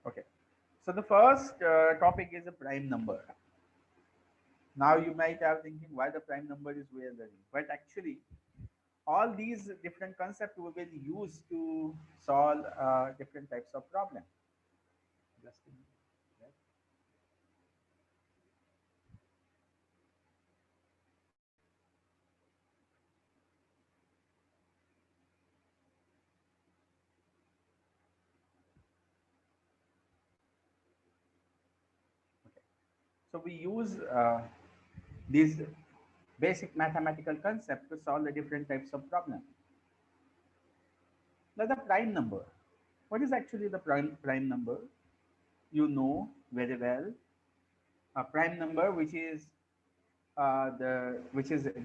Okay. So the first topic is a prime number. Now you might have thinking why the prime number is we are learning, but actually all these different concepts we will use to solve different types of problem. Just a minute, right? Okay. So we use these basic mathematical concepts to solve the different types of problem. Now the prime number. What is actually the prime number? You know very well a prime number which is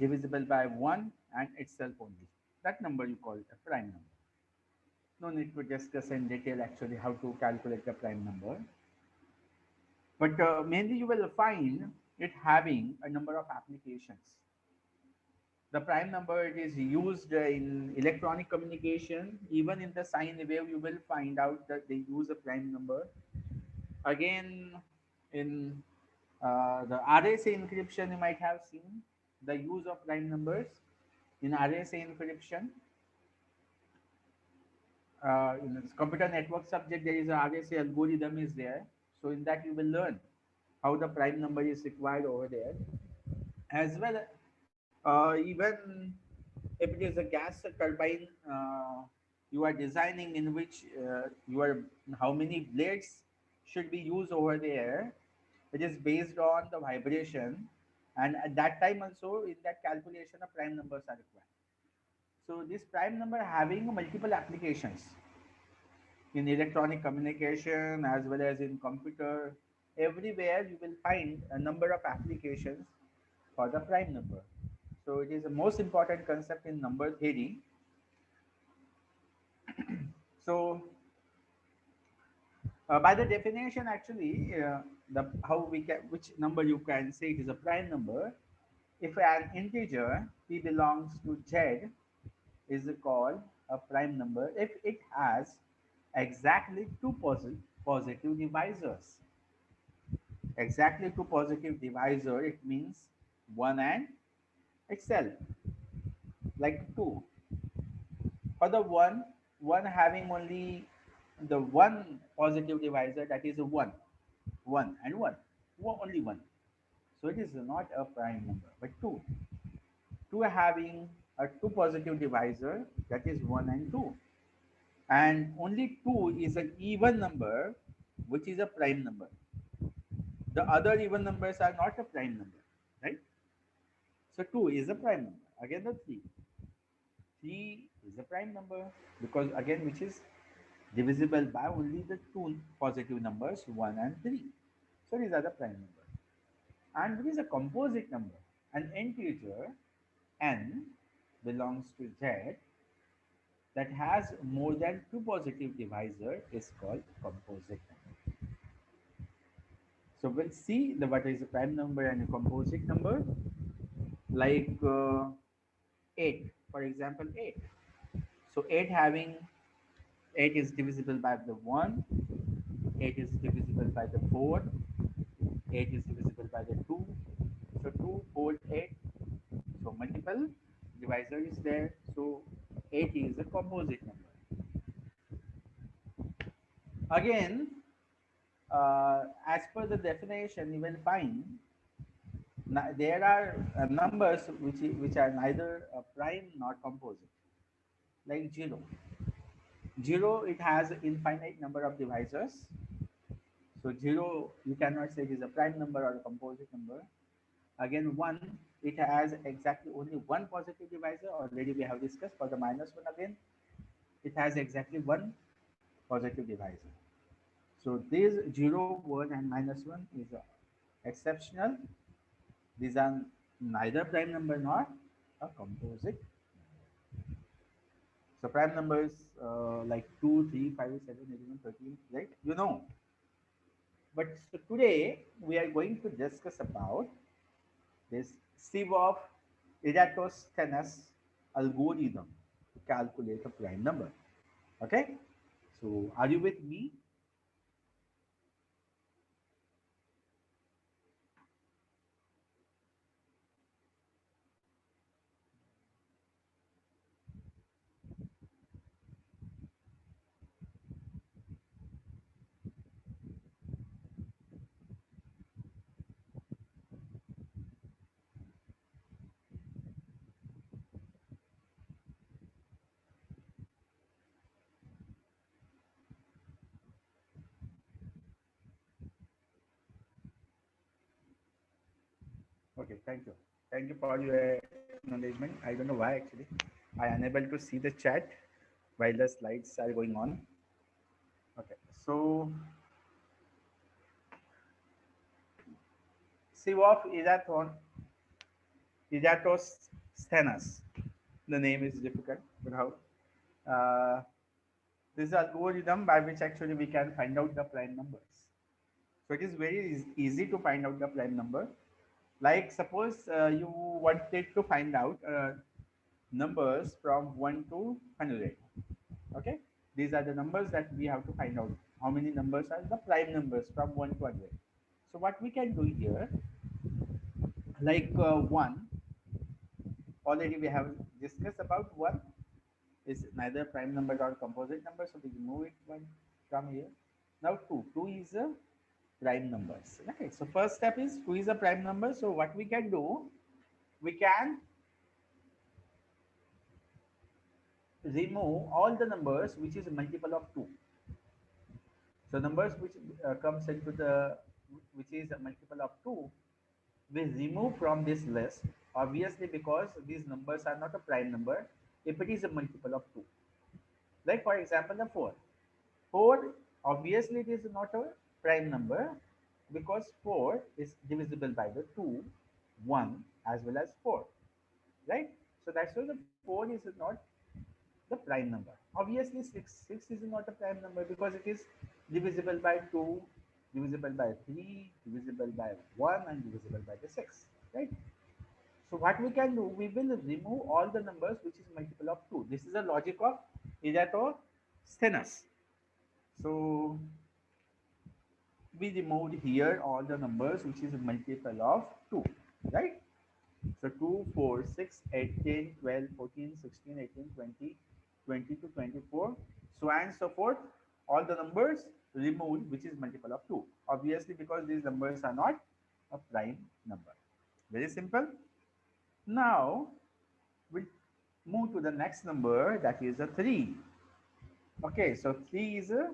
divisible by one and itself only. That number you call a prime number. No need to discuss in detail actually how to calculate the prime number, but mainly you will find it having a number of applications. The prime number it is used in electronic communication. Even in the sine wave, you will find out that they use a prime number. Again, in the RSA encryption, you might have seen the use of prime numbers in RSA encryption. In this computer network subject, there is a RSA algorithm is there. So in that, you will learn how the prime number is required over there. As well, even if it is a gas turbine, you are designing in which you are how many blades should be used over there. It is based on the vibration, and at that time also in that calculation, the prime numbers are required. So this prime number having multiple applications in electronic communication as well as in computer. Everywhere you will find a number of applications for the prime number. So it is the most important concept in number theory. So by the definition, actually, the how we can which number you can say it is a prime number. If an integer p belongs to z is called a prime number if it has exactly positive divisors. Exactly two positive divisor, it means one and itself, like two. For the one having only the one positive divisor, that is a one and only one. So it is not a prime number, but two having a two positive divisor, that is one and two, and only two is an even number, which is a prime number. The other even numbers are not a prime number, right? So two is a prime number. Again, the three is a prime number because again, which is divisible by only the two positive numbers, one and three. So these are the prime numbers. And what is a composite number? An integer n belongs to z that has more than two positive divisor is called composite number. So we'll see the what is a prime number and a composite number, like 8, for example, 8. So 8 having 8 is divisible by the 1, 8 is divisible by the 4, 8 is divisible by the 2. So 2, 4, 8. So multiple divisor is there. So 8 is a composite number. Again, as per the definition, you will find there are numbers which are neither prime nor composite, like 0. 0, it has infinite number of divisors. So 0, you cannot say it is a prime number or a composite number. Again, 1, it has exactly only one positive divisor. Already we have discussed. For the minus 1 again, it has exactly one positive divisor. So these 0, 1 and minus 1 is exceptional. These are neither prime number nor a composite. So prime numbers like 2, 3, 5, 7, 11, 13, right? You know. But so today we are going to discuss about this sieve of Eratosthenes algorithm to calculate a prime number. Okay? So are you with me? Okay, thank you. Thank you for your acknowledgement. I don't know why actually. I unable to see the chat while the slides are going on. Okay, so Sivof Eratosthenes. The name is difficult, but how? Uh, this is algorithm by which actually we can find out the prime numbers. So it is very easy to find out the prime number. Like suppose you wanted to find out numbers from 1 to 100. Okay, these are the numbers that we have to find out. How many numbers are the prime numbers from 1 to 100? So what we can do here, like 1, already we have discussed about 1 is neither prime number nor composite number, so we remove it one from here. Now 2 is a prime numbers. Okay, so first step is 2 is a prime number. So what we can do, we can remove all the numbers which is a multiple of 2. So numbers which comes into the which is a multiple of 2, we remove from this list, obviously because these numbers are not a prime number if it is a multiple of 2. Like for example the 4. 4 obviously it is not a prime number because 4 is divisible by the 2, 1 as well as 4, right? So that's why the 4 is not the prime number. Obviously 6 is not a prime number because it is divisible by 2, divisible by 3, divisible by 1 and divisible by the 6, right? So what we can do, we will remove all the numbers which is multiple of 2. This is the logic of Eratosthenes. So we removed here all the numbers which is a multiple of 2, right? So 2, 4, 6, 8, 10, 12, 14, 16, 18, 20, 20 to 24, so and so forth. All the numbers removed which is multiple of 2. Obviously because these numbers are not a prime number. Very simple. Now we move to the next number, that is a 3. Okay, so 3 is a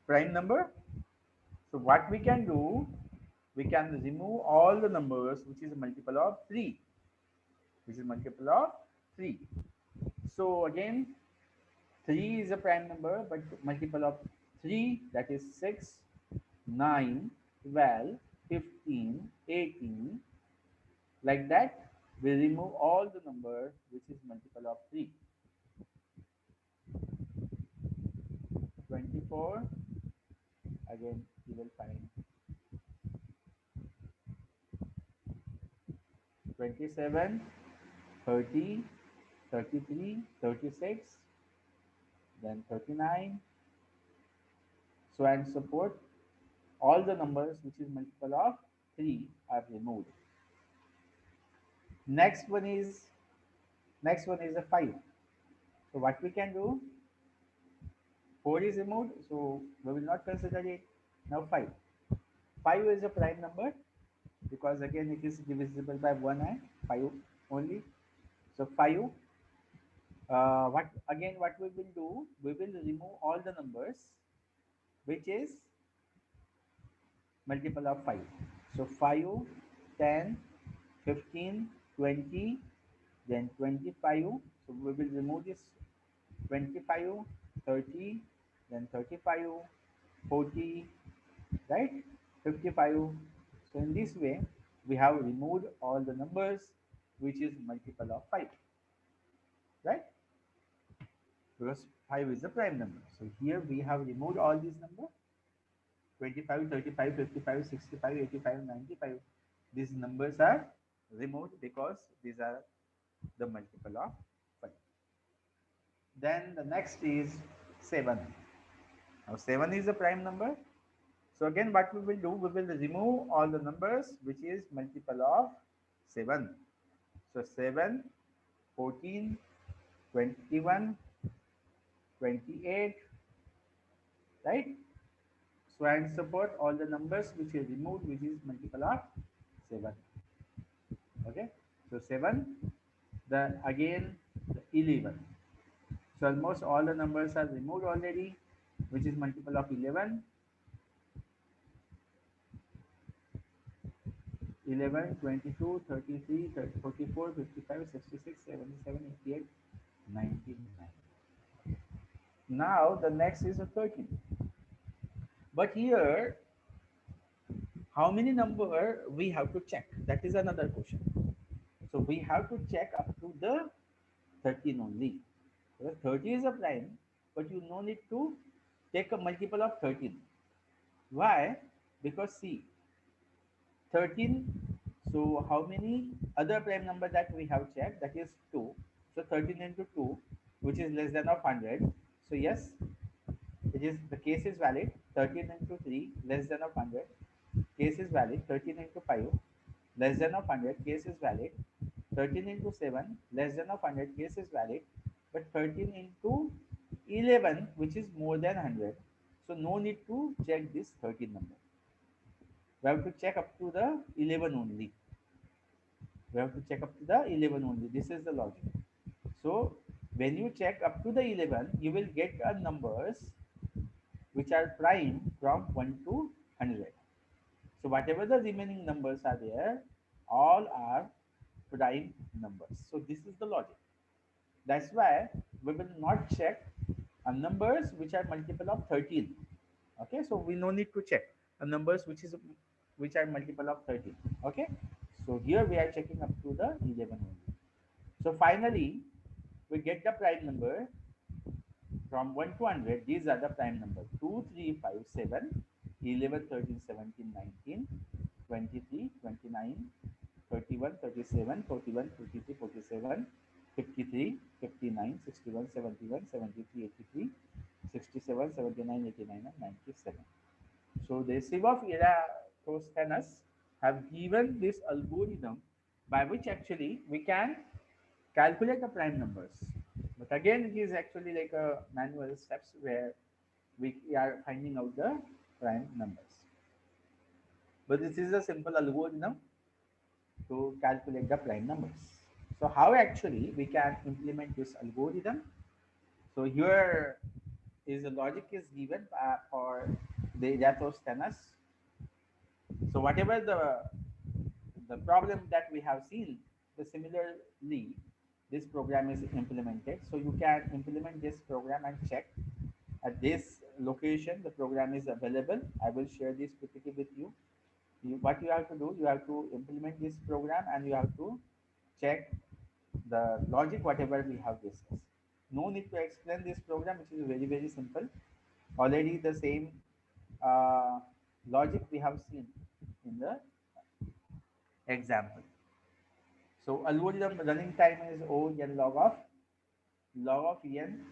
prime number. So what we can do, we can remove all the numbers which is a multiple of 3, which is multiple of 3. So again, 3 is a prime number, but multiple of 3, that is 6, 9, 12, 15, 18, like that. We remove all the number which is multiple of 3. 24, again you will find 27, 30, 33, 36, then 39, so and so forth. All the numbers which is multiple of 3 are removed. Next one is a 5. So what we can do, 4 is removed, so we will not consider it. Now 5. 5 is a prime number because again it is divisible by 1 and 5 only. So 5. What we will do? We will remove all the numbers which is multiple of 5. So 5, 10, 15, 20, then 25. So we will remove this 25, 30, then 35, 40, right? 55. So in this way, we have removed all the numbers which is multiple of 5, right? Because 5 is the prime number. So here we have removed all these numbers: 25, 35, 55, 65, 85, 95. These numbers are removed because these are the multiple of 5. Then the next is 7. Now 7 is a prime number. So again what we will do, we will remove all the numbers which is multiple of 7. So 7, 14, 21, 28, right? So and so forth, all the numbers which is removed which is multiple of 7. Okay. So 7, the again the 11. So almost all the numbers are removed already, which is multiple of 11. 11, 22, 33, 30, 44, 55, 66, 77, 88, 99. Now the next is a 13. But here, how many number we have to check? That is another question. So we have to check up to the 13 only. Because 30 is a prime, but you no need to take a multiple of 13. Why? Because see, 13. So how many other prime number that we have checked? That is 2. So 13 into 2, which is less than of 100. So yes, it is the case is valid. 13 into 3 less than of 100. Case is valid. 13 into 5 less than of 100. Case is valid. 13 into 7 less than of 100. Case is valid. But 13 into 11, which is more than 100. So no need to check this 13 number. We have to check up to the 11 only. We have to check up to the 11 only. This is the logic. So when you check up to the 11, you will get a numbers which are prime from 1 to 100. So whatever the remaining numbers are there, all are prime numbers. So this is the logic. That's why we will not check numbers which are multiple of 13. Okay, so we no need to check numbers which are multiple of 13. Okay, so here we are checking up to the 11 only. So finally, we get the prime number from 1 to 100. These are the prime numbers: 2, 3, 5, 7, 11, 13, 17, 19, 23, 29, 31, 37, 41, 53, 47, 53, 59, 61, 71, 73, 83, 67, 79, 89, and 97. So the sieve of Eratosthenes have given this algorithm by which actually we can calculate the prime numbers. But again, it is actually like a manual steps where we are finding out the prime numbers. But this is a simple algorithm to calculate the prime numbers. So how actually we can implement this algorithm? So here is the logic is given for the Eratosthenes. So whatever the problem that we have seen, the similarly this program is implemented. So you can implement this program and check at this location the program is available. I will share this PPT with you. What you have to do, you have to implement this program and you have to check the logic whatever we have discussed. No need to explain this program, which is very simple. Already the same uh, logic we have seen in the example. So algorithm running time is O n log of n.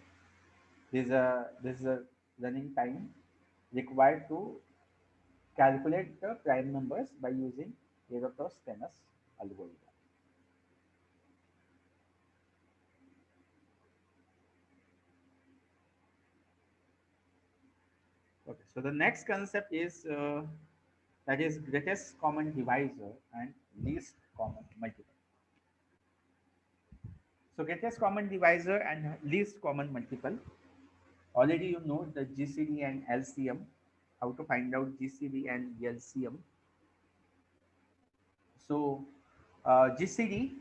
This is a running time required to calculate the prime numbers by using Eratosthenes algorithm. Okay, so the next concept is that is greatest common divisor and least common multiple. So greatest common divisor and least common multiple. Already you know the GCD and LCM. How to find out GCD and LCM. So GCD,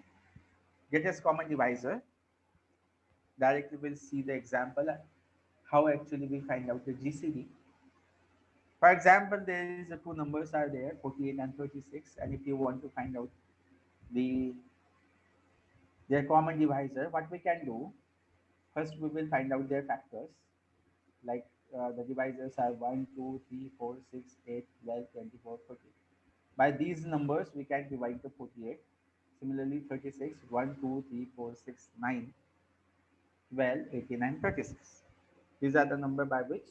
greatest common divisor. Directly we'll see the example how actually we find out the GCD. For example, there is two numbers are there, 48 and 36, and if you want to find out the their common divisor, what we can do, first we will find out their factors, like the divisors are 1, 2, 3, 4, 6, 8, 12, 24, 40. By these numbers, we can divide the 48. Similarly, 36, 1, 2, 3, 4, 6, 9, 12, 18, and 36. These are the number by which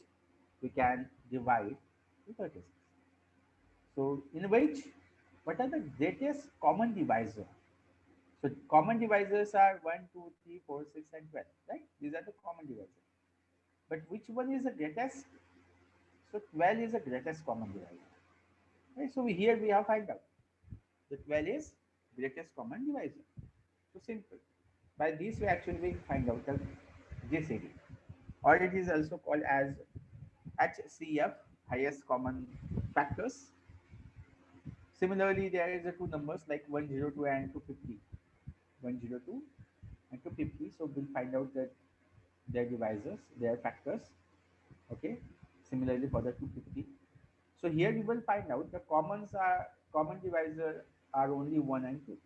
we can divide the 36. So, in which, what are the greatest common divisor? So, common divisors are 1, 2, 3, 4, 6, and 12, right? These are the common divisors. But which one is the greatest? So, 12 is the greatest common divisor. Right? So, here we have find out. The 12 is greatest common divisor. So, simple. By this, we actually find out the GCD, or it is also called as HCF, highest common factors. Similarly, there is a two numbers like 102 and 250. 102 and 250. So we'll find out that their divisors, their factors. Okay. Similarly for the 250. So here you will find out the common divisor are only 1 and 2.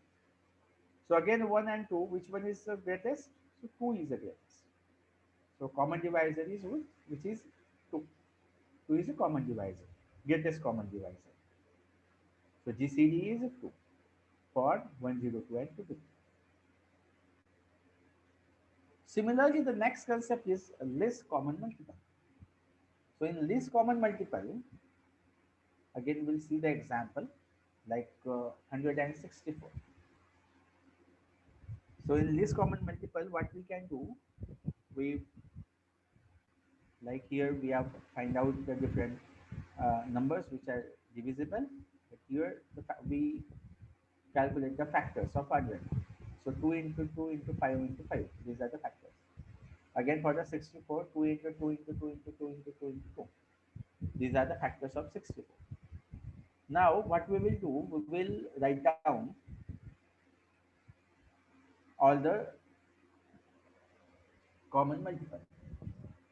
So again 1 and 2, which one is the greatest? So 2 is the greatest. So common divisor is which is 2. 2 is a common divisor, greatest common divisor. So GCD is 2 for 102 and 250. Similarly, the next concept is least common multiple. So in least common multiple, again we'll see the example like 164. So in least common multiple, what we can do, we like here we have find out the different numbers which are divisible. But here we calculate the factors of 100. So 2 into 2 into 5 into 5. These are the factors. Again for the 64, 2 into 2 into 2 into 2 into 2 into 2. These are the factors of 64. Now what we will do, we will write down all the common multiple.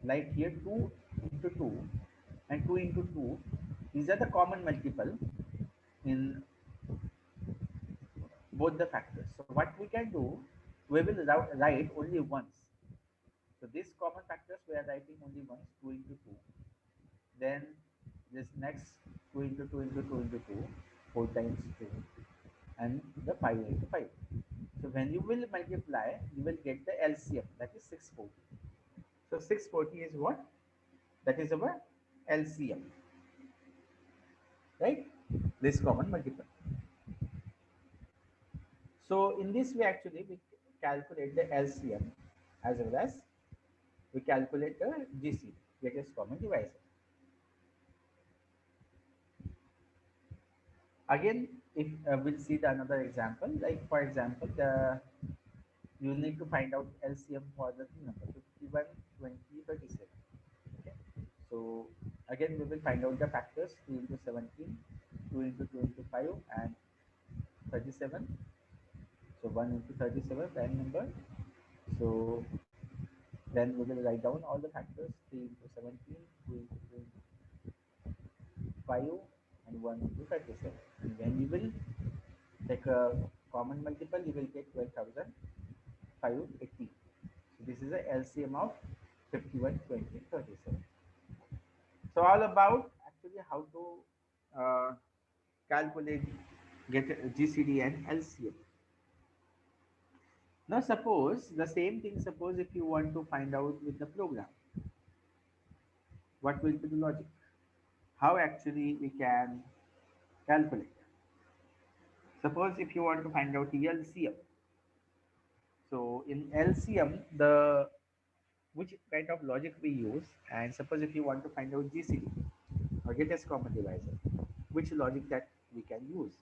Like here 2 into 2 and 2 into 2. These are the common multiple in both the factors. So what we can do, we will write only once. So this common factors we are writing only once, 2 into 2. Then this next 2 into 2 into 2 into 2, 4 times 2, and the 5 into 5. So when you will multiply, you will get the LCM, that is 640. So 640 is what? That is our LCM, right? This common multiple. So in this way, actually, we calculate the LCM as well as we calculate the GC, greatest common divisor. Again, if we'll see the another example, like for example, you need to find out LCM for the two numbers, 51, 20, 37. Okay. So again, we will find out the factors 2 into 17, 2 into 2 into 5, and 37. So 1 into 37, prime number. So then we will write down all the factors 3 into 17, 2 into 2 into 5, and 1 into 37. And when you will take a common multiple, you will get 12,580. So this is the LCM of 51, 20, 37. So all about actually how to calculate get GCD and LCM. Now suppose the same thing, suppose if you want to find out with the program, what will be the logic? How actually we can calculate? Suppose if you want to find out the LCM. So in LCM, the which kind of logic we use, and suppose if you want to find out GCD or greatest common divisor, which logic that we can use?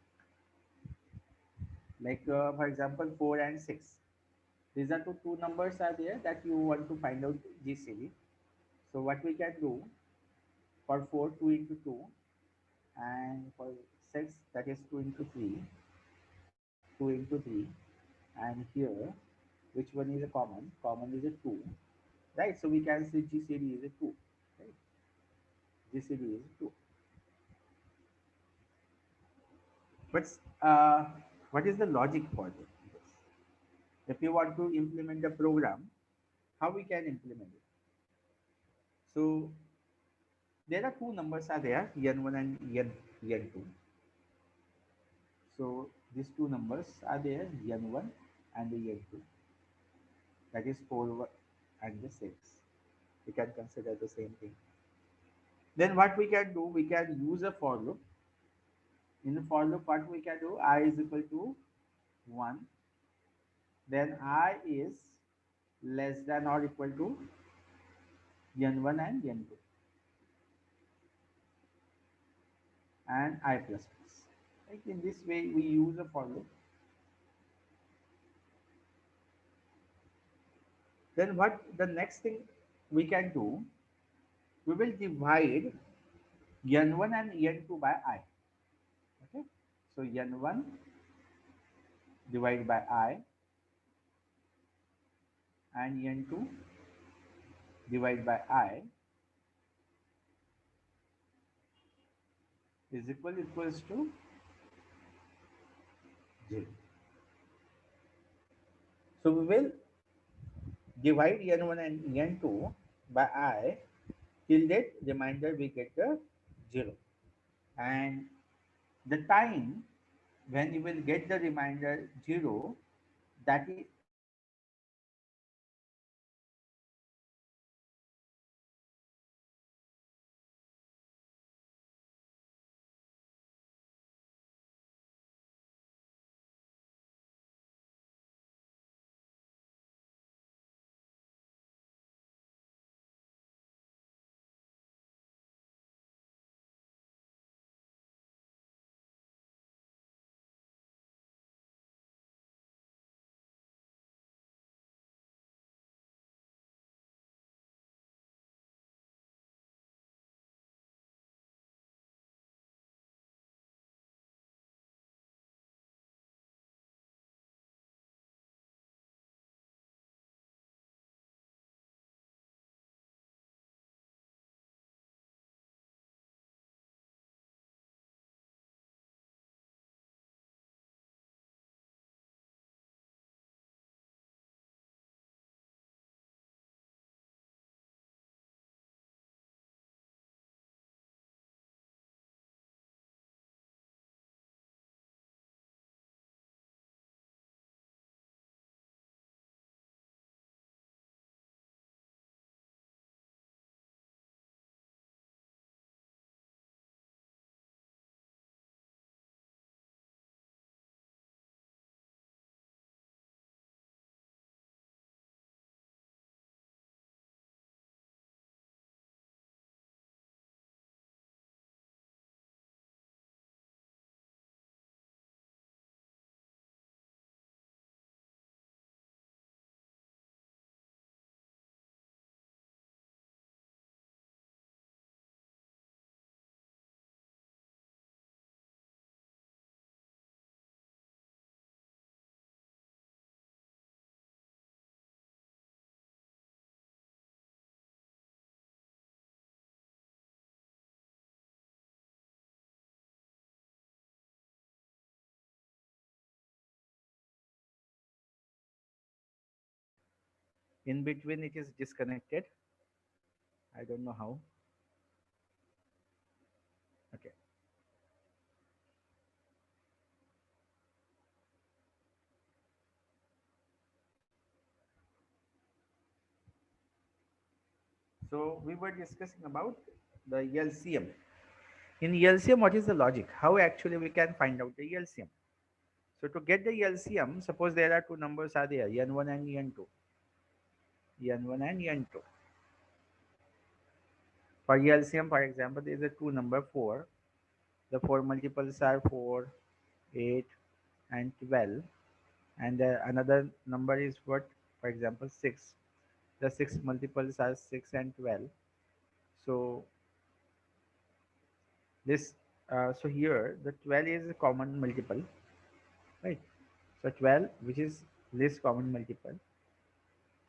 Like for example, 4 and 6. These are two numbers are there that you want to find out GCD. So what we can do for 4, 2 into 2, and for 6, that is 2 into 3, 2 into 3, and here, which one is a common? Common is a 2, right? So we can say GCD is a 2, right? GCD is 2. But what is the logic for this? If you want to implement the program, how we can implement it? So there are two numbers are there, n1 and n2. So these two numbers are there, n1 and the n2. That is 4 and the 6. We can consider the same thing. Then what we can do, we can use a for loop. In the for loop, what we can do, I is equal to 1. Then I is less than or equal to n1 and n2 and I plus plus. Like in this way, we use a for loop. Then what the next thing we can do, we will divide n1 and n2 by I. Okay. So n1 divided by I and n2 divided by I is equals to 0. So we will divide n1 and n2 by I till that remainder we get the 0. And the time when you will get the remainder 0, that is in between it is disconnected. I don't know how. Okay. So we were discussing about the LCM. In LCM, what is the logic? How actually we can find out the LCM? So to get the LCM, suppose there are two numbers are there, n1 and n2. n1 and n2. For LCM, for example, there is a two number 4. The 4 multiples are 4, 8, and 12. And another number is what? For example, 6. The 6 multiples are 6 and 12. So this, so here the 12 is a common multiple, right? So 12, which is least common multiple.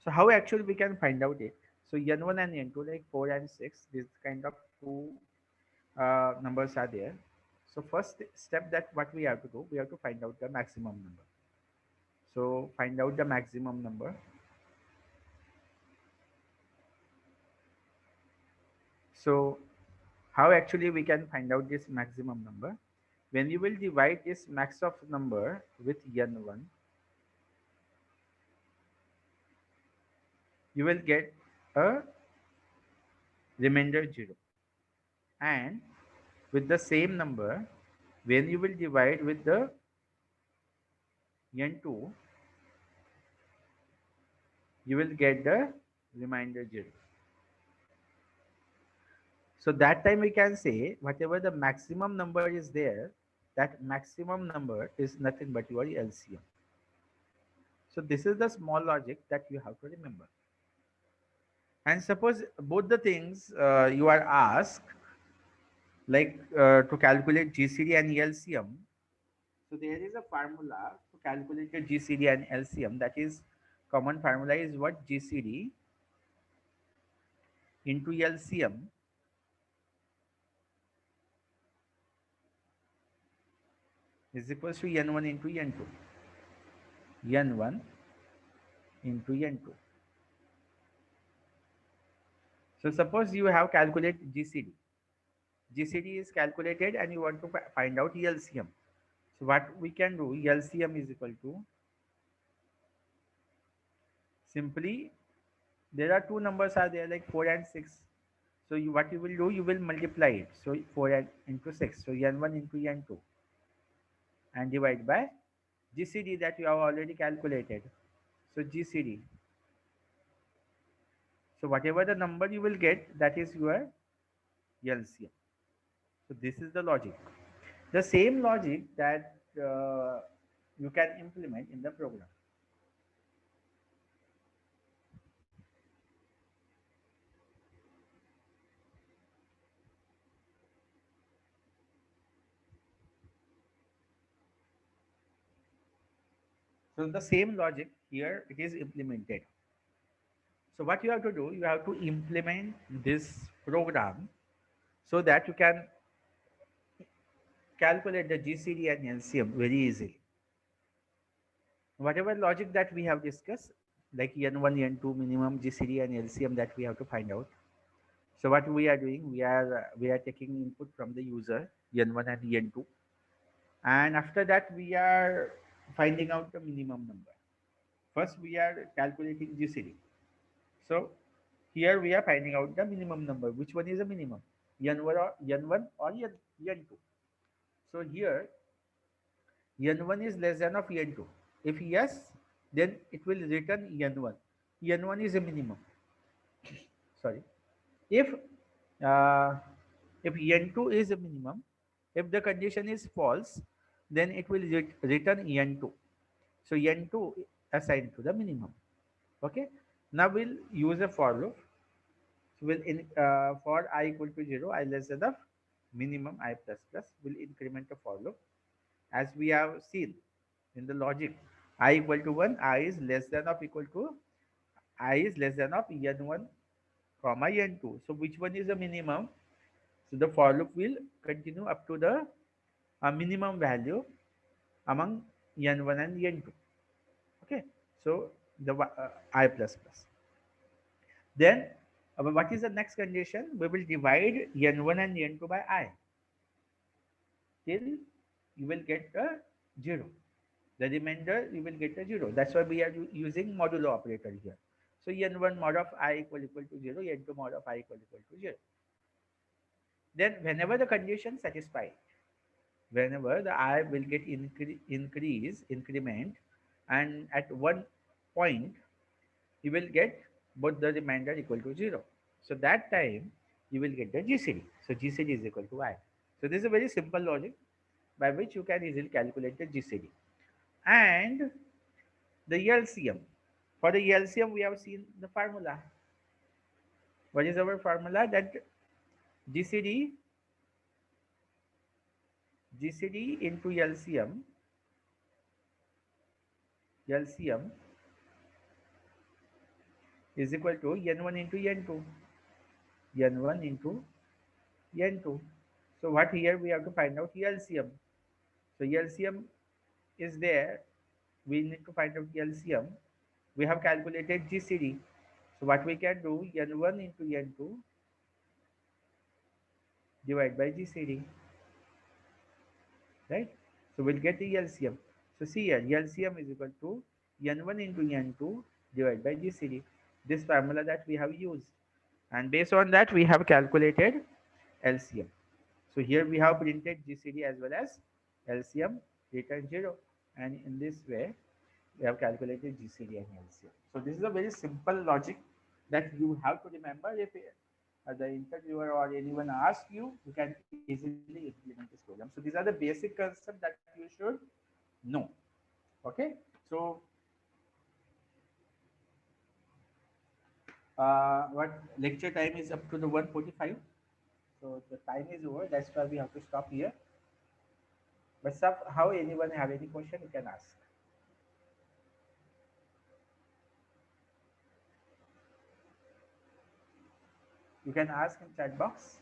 So how actually we can find out it? So n1 and n2, like 4 and 6, this kind of two numbers are there. So first step that what we have to do, we have to find out the maximum number. So find out the maximum number. So how actually we can find out this maximum number? When you will divide this max of number with n1, you will get a remainder 0. And with the same number, when you will divide with the n2, you will get the remainder 0. So that time we can say whatever the maximum number is there, that maximum number is nothing but your LCM. So this is the small logic that you have to remember. And suppose both the things you are asked, like to calculate GCD and LCM, So there is a formula to calculate the GCD and LCM. That is, common formula is what? GCD into LCM is equals to N1 into N2. N1 into N2. So suppose you have calculated GCD. GCD is calculated and you want to find out LCM. So what we can do, LCM is equal to, simply there are two numbers are there like 4 and 6. So what you will do, you will multiply it. So 4 into 6. So N1 into N2 and divide by GCD that you have already calculated. So GCD. So whatever the number you will get, that is your LCM. So this is the logic. The same logic that you can implement in the program. So the same logic here it is implemented. So what you have to do, you have to implement this program so that you can calculate the GCD and LCM very easily. Whatever logic that we have discussed, like N1, N2, minimum GCD and LCM that we have to find out. So what we are doing, we are taking input from the user N1 and N2, and after that we are finding out the minimum number. First we are calculating GCD. So here we are finding out the minimum number. Which one is the minimum? N1 or N2. So here N1 is less than of N2. If yes, then it will return N1. N1 is a minimum. Sorry. If uh, if N2 is a minimum, if the condition is false, then it will return N2. So N2 assigned to the minimum. Okay. Now we'll use a for loop. So we'll for I equal to 0, I less than the minimum I plus plus will increment the for loop. As we have seen in the logic, I equal to 1, I is less than or equal to I is less than of N1 comma N2. So which one is the minimum? So the for loop will continue up to the minimum value among N1 and N2. Okay. So the I plus plus. Then what is the next condition? We will divide N1 and N2 by I till you will get a 0. The remainder you will get a 0. That's why we are using modulo operator here. So N1 mod of I equal to 0, N2 mod of I equal to 0. Then whenever the condition satisfied, whenever the I will get increment, and at one point you will get both the remainder equal to 0. So that time you will get the GCD. So GCD is equal to I. So this is a very simple logic by which you can easily calculate the GCD. And the LCM. For the LCM, we have seen the formula. What is our formula? That GCD into LCM is equal to N1 into N2. N1 into N2. So what here we have to find out LCM. So LCM is there. We need to find out LCM. We have calculated GCD. So what we can do, N1 into N2 divided by GCD, right? So we'll get the LCM. So see here, LCM is equal to N1 into N2 divided by GCD. This formula that we have used. And based on that, we have calculated LCM. So here we have printed GCD as well as LCM return 0. And in this way, we have calculated GCD and LCM. So this is a very simple logic that you have to remember. If the interviewer or anyone asks you, you can easily implement this program. So these are the basic concepts that you should know. Okay. So what lecture time is up to the 1:45. So the time is over. That's why we have to stop here. But somehow anyone have any question, you can ask. You can ask in chat box.